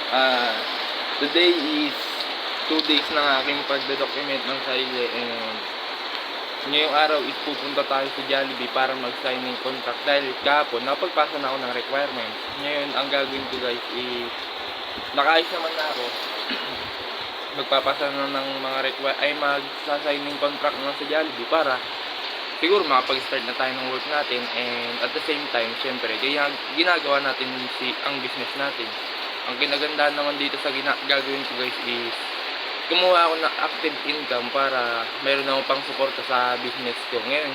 Ah, Today is 2 days ng aking pagdodocument ng sarili, and ngayong araw is pupunta tayo sa Jollibee para mag-sign ng contract dahil kahapon napagpasa na ako ng requirements. Ngayon ang gagawin ko guys is nakaayos naman na ako. Magpapasa na ng mga magsasign ng contract na sa Jollibee para siguro makapag-start na tayo ng work natin, and at the same time syempre ginagawa natin ang business natin. Ang kinagandaan naman dito sa gagawin ko guys is kumuha ako ng active income para meron akong pang suporta sa business ko. Ngayon,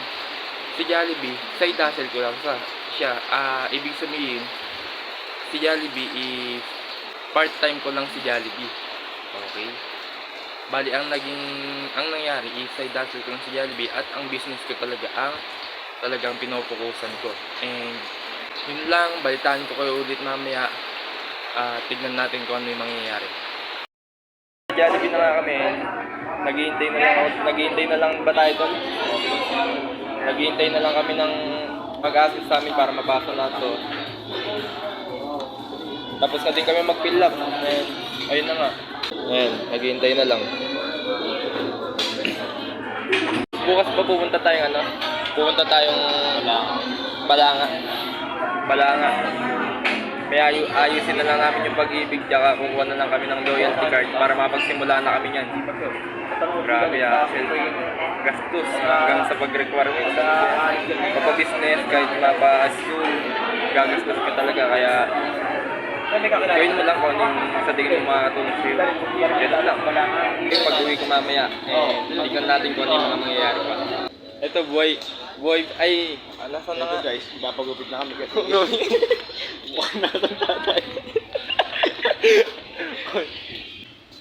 si Jollibee, side hustle ko lang siya. Ibig sabihin, si Jollibee is part-time ko lang si Jollibee. Okay? Bali, ang nangyari is side hustle ko lang si Jollibee at ang business ko talagang pinopokusan ko. And yun lang, balitaan ko kayo ulit mamaya. Tignan natin kung ano yung mangyayari. Jollibee na nga kami. Naghihintay na lang ba tayo doon? Naghihintay na lang kami ng mag-assist sa amin para mapasa lahat to. Tapos na din kami mag-fill up. Ayun na nga. Ayan, naghihintay na lang. Bukas pa pupunta tayong Balanga. Kaya ayusin na lang namin yung pag-ibig, tsaka kukuha na lang kami ng loyalty card para mapagsimula na kami niyan. Grabe gastos hanggang sa pag-requirement mapa-business, kahit mapa-school, gagastos ka talaga. Kaya gawin mo lang kung anong sa tingin mo makatulong sa'yo. Ganun lang. Yung pag-uwi ko mamaya, tignan natin kung ano yung mga mangyayari pa. Ito buhay ay nasaan na nga guys, papagupit na kami kasi mukhang nasaan tatay.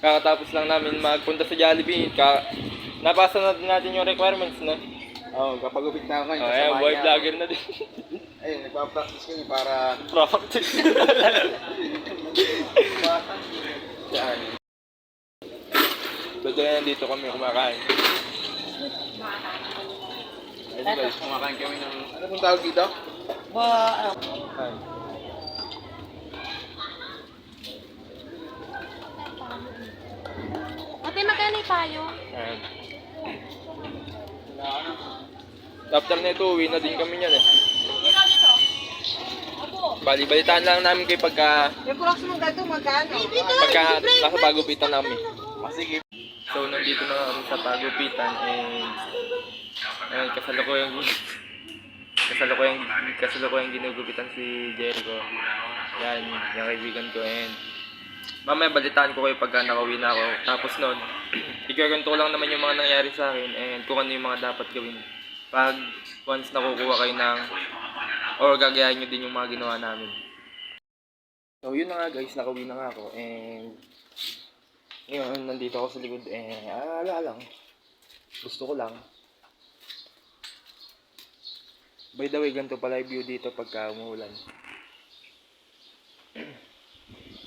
Kakatapos lang namin magpunta sa Jollibee. Napasa na din natin yung requirements, no? Oo, kapagupit na ako ngayon. Ayan, boy vlogger na din. Ayun, nagpa-practice kami para... Practice. Saan? Pwede na dito kami kumakain. Ayun guys, kumakain kami ng... Ano pong tawag dito? Ay. Ate, magkano yung payo? Ayan. After na ito, uwi na din kami niyan eh. Bali-balitaan lang namin kayo pagka nasa pagupitan namin. Sige. So, nandito na kami sa pagupitan, and ayun, kasalukuyang ginugupitan si Jericho. Yan, yung kaibigan ko, and mamaya balitaan ko kayo pagka nakauwi na ako. Tapos nun, ikakwento ko lang naman yung mga nangyari sa akin and kung ano yung mga dapat gawin pag once nakukuha kayo ng or gagayahin nyo din yung mga ginawa namin. So yun na nga guys, nakauwi na nga ako, and ngayon nandito ako sa likod, lang, gusto ko lang. By the way, ganito pala yung view dito pagka umuulan.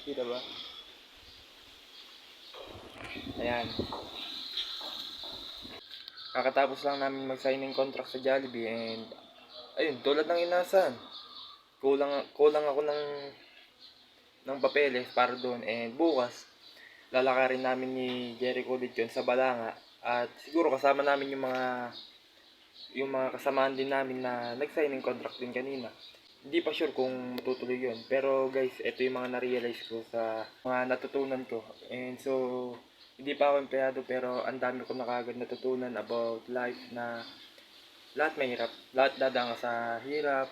Kita ba? Ayan. Kakatapos lang namin mag-signing contract sa Jollibee, and ayun, tulad ng inasahan, kulang ako ng papeles para doon, and bukas lalakarin namin ni Jericho ulit yun sa Balanga, at siguro kasama namin yung mga kasamaan din namin na nag-signing contract din kanina. Hindi pa sure kung matutuloy yun, pero guys, ito yung mga na-realize ko sa mga natutunan ko, and so hindi pa ako empleyado pero ang dami ko na kagad natutunan about life, na lahat mahirap, lahat dadanga sa hirap,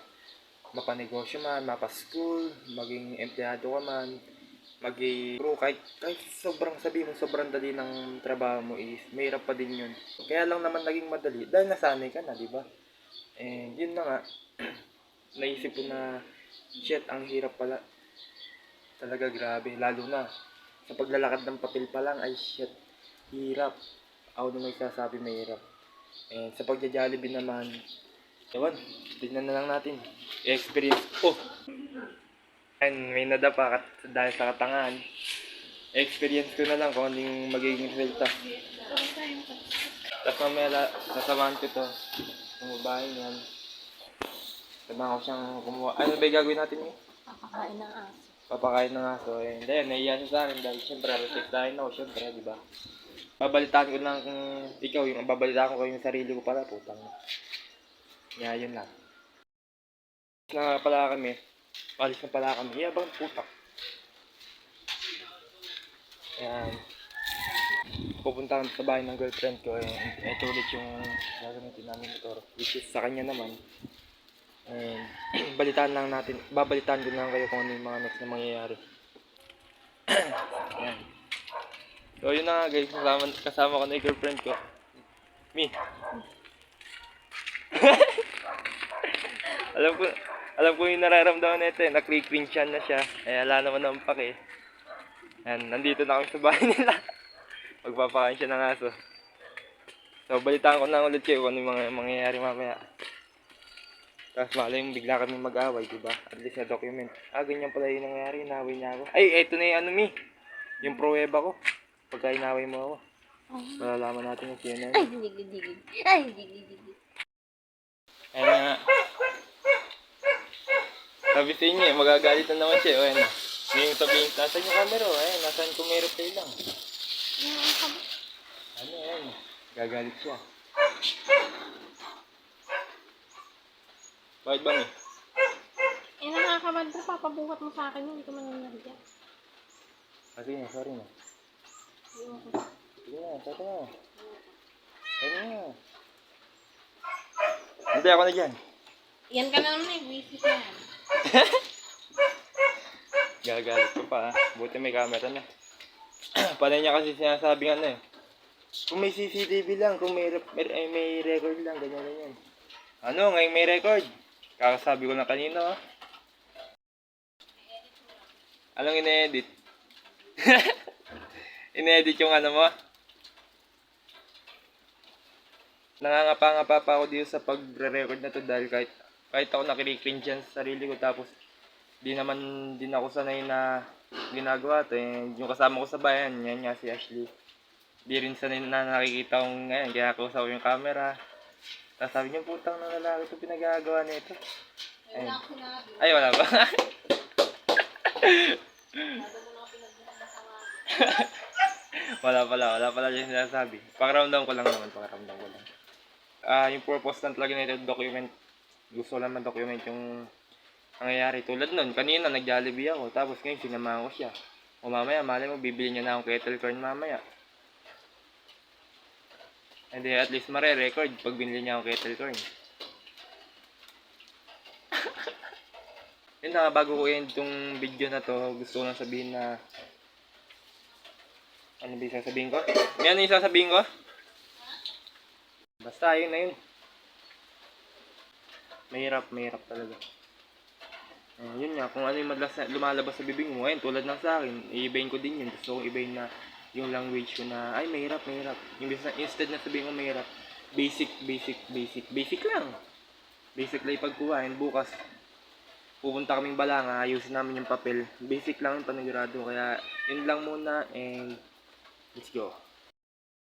mapanegosyo man, mapa-school, maging empleyado ka man, maging bro, kahit sobrang dali ng trabaho mo is mahirap pa din yun. Kaya lang naman naging madali dahil nasanay ka na, di ba? And yun na nga, naisip ko na shit, ang hirap pala talaga, grabe, lalo na sa paglalakad ng papel pa lang, ay shit, hirap. Ako na nagsasabi mahirap. And sa pagja-Jollibee naman, ewan, tignan na lang natin. Experience. And may nadapa dahil sa katangahan. Experience ko na lang kung ano yung magiging resulta. Tapos mamaya, sasamahan ko to. Yung babae niyan. Sabahan ko siyang kumuha. Ano ba yung gagawin natin ngayon? Kakakain ng aso. papakain ng aso. And then, naiya siya sa akin dahil syempre, respektahin ako, syempre, di ba? Babalitaan ko lang kung ikaw, yung babalitaan ko kayo yung sarili ko pala, putang. Yeah, yun lang. Alis na pala kami. Alis na pala kami. Yabang putak. Ayan. Pupunta kami sa bahay ng girlfriend ko. Ito ulit yung gagamitin namin motor. Which is sa kanya naman. And babalitaan ko lang kayo kung ano yung mga next na mangyayari. Ayan. So yun na nga guys, kasama ko na yung girlfriend ko. Mi. alam ko yung nararamdaman nito eh, nakri-cringe na siya. Eh wala naman ang pake. Ayan, nandito na kami sa bahay nila. Magpapakain siya ng aso. So balitaan ko na ulit kayo kung ano yung mga mangyayari mamaya. Tapos malay yung bigla kami mag-away, diba? At least na document. Ganyan pala yung nangyayari, inaway niya ako. Ay, eto na yung ano mi. Yung pruweba ko. Pagka inaway mo ako. Malalaman natin yung sino na yun. Ay, digig. Ay, digig. Ayun na nga. Sabi sa inyo eh, magagalit na naman siya. O ayun na. Ngayon sabihin, nasan yung camera? Ayun, nasan kung meron tayo lang. Ano, ayun. Gagalit siya. Bakit ba ni? Nakakamad ko, papabuhat mo sa akin yun, hindi ko mananarya. Sige na, sorry na. Sige na, sorry na. Sorry na. Hindi, ako na dyan. Yan ka na naman eh, busy ka yan. Gagalit ko pa. Buti may camera na. Panay niya kasi sinasabing ano eh. Kung may CCTV lang, kung may record lang, ganyan. Ano, ngayon may record. Kakasabi ko na kanina oh. Anong ine-edit? Ine-edit yung ano mo? Nangangapa-ngapa pa ako dito sa pagre-record na to dahil kahit ako nakikicringe dyan sa sarili ko tapos di naman din ako sanay na ginagawa to. And yung kasama ko sa bayan, yan nga si Ashley. Di rin sanay na nakikita kong ngayon, kaya kausap ko yung camera. Tapos sabi niya, putang na lalaki ito pinagagawa nito. Ay, wala ba? wala pala yung sinasabi. Pakiramdam ko lang naman. Yung purpose lang talaga nito, document. Gusto lang ma-document yung nangyayari. Tulad nun, kanina nag-Jollibee ako, tapos ngayon sinamahan ko siya. O mamaya, malay mo, bibili niya na akong kettle corn mamaya. And then, at least mare-record pag binili niya akong kettle corn. Yun na, bago ko end itong video na to, gusto ko lang sabihin na ano ba yung sasabihin ko? Yan yung sasabihin ko? Basta, yun na yun. Mahirap talaga. Yun nga, kung ano yung madalas na lumalabas sa bibig mo, ayun, tulad ng sa akin, i-ibahin ko din yun. Gusto kong ibahin na yung language ko na, ay, mahirap. Instead na sabihin ko mahirap, basic lang. Basic lang yung pagkuhain. Bukas, pupunta kaming Balanga, ayusin namin yung papel. Basic lang yung panigurado. Kaya, yun lang muna and let's go.